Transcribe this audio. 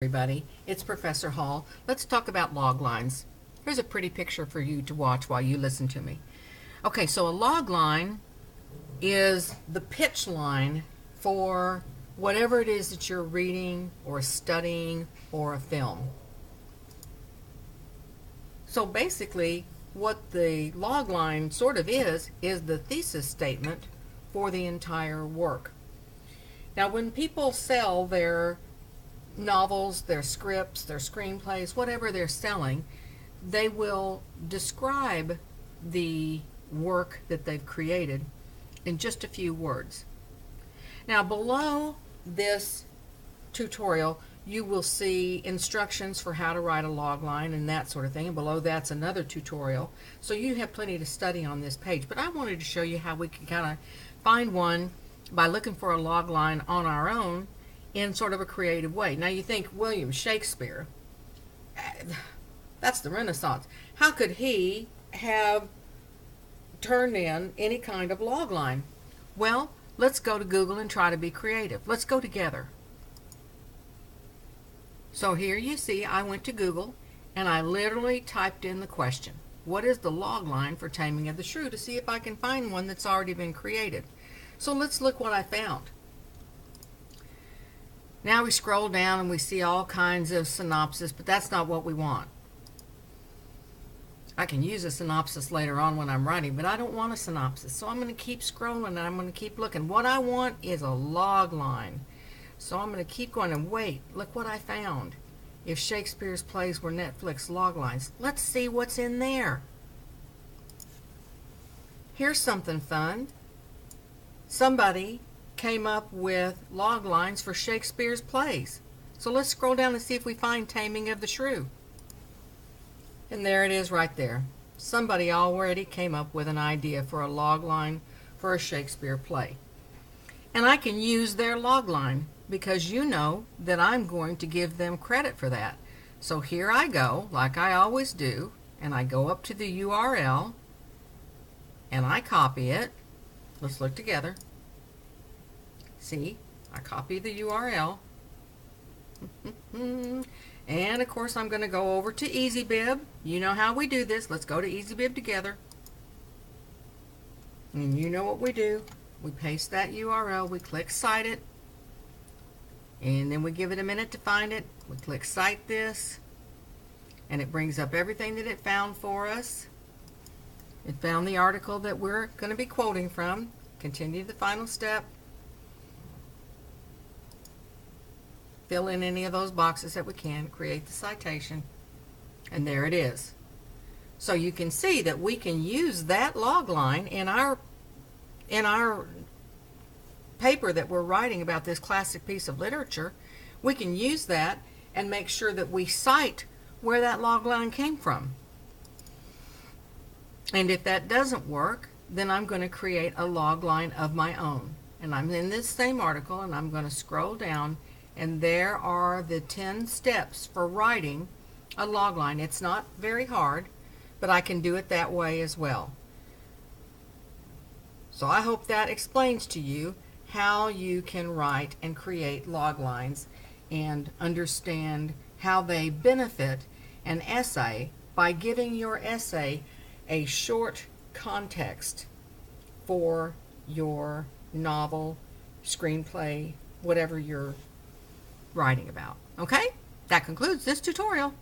Everybody, it's Professor Hall. Let's talk about log lines. Here's a pretty picture for you to watch while you listen to me. Okay, so a log line is the pitch line for whatever it is that you're reading or studying or a film. So basically, what the log line sort of is the thesis statement for the entire work. Now, when people sell their novels, their scripts, their screenplays, whatever they're selling, they will describe the work that they've created in just a few words. Now, below this tutorial, you will see instructions for how to write a log line and that sort of thing. And below that's another tutorial. So you have plenty to study on this page. But I wanted to show you how we can kind of find one by looking for a log line on our own in sort of a creative way. Now you think William Shakespeare, that's the Renaissance. How could he have turned in any kind of log line? Well, let's go to Google and try to be creative. Let's go together. So here you see I went to Google and I literally typed in the question, what is the log line for Taming of the Shrew, to see if I can find one that's already been created. So let's look what I found. Now we scroll down and we see all kinds of synopsis, but that's not what we want. I can use a synopsis later on when I'm writing, but I don't want a synopsis. So I'm going to keep scrolling and I'm going to keep looking. What I want is a log line. So I'm going to keep going and wait. Look what I found. If Shakespeare's plays were Netflix log lines. Let's see what's in there. Here's something fun. Somebody came up with log lines for Shakespeare's plays. So let's scroll down and see if we find Taming of the Shrew. And there it is right there. Somebody already came up with an idea for a log line for a Shakespeare play. And I can use their log line because you know that I'm going to give them credit for that. So here I go, like I always do, and I go up to the URL and I copy it. Let's look together. See, I copy the URL. And of course I'm going to go over to EasyBib. You know how we do this. Let's go to EasyBib together. And you know what we do. We paste that URL. We click Cite It. And then we give it a minute to find it. We click Cite This. And it brings up everything that it found for us. It found the article that we're going to be quoting from. Continue the final step. Fill in any of those boxes that we can, create the citation, and there it is. So you can see that we can use that log line in our paper that we're writing about this classic piece of literature. We can use that and make sure that we cite where that log line came from. And if that doesn't work, then I'm going to create a log line of my own. And I'm in this same article and I'm going to scroll down, and there are the 10 steps for writing a log line. It's not very hard, but I can do it that way as well. So I hope that explains to you how you can write and create log lines and understand how they benefit an essay by giving your essay a short context for your novel, screenplay, whatever you're writing about. Okay? That concludes this tutorial.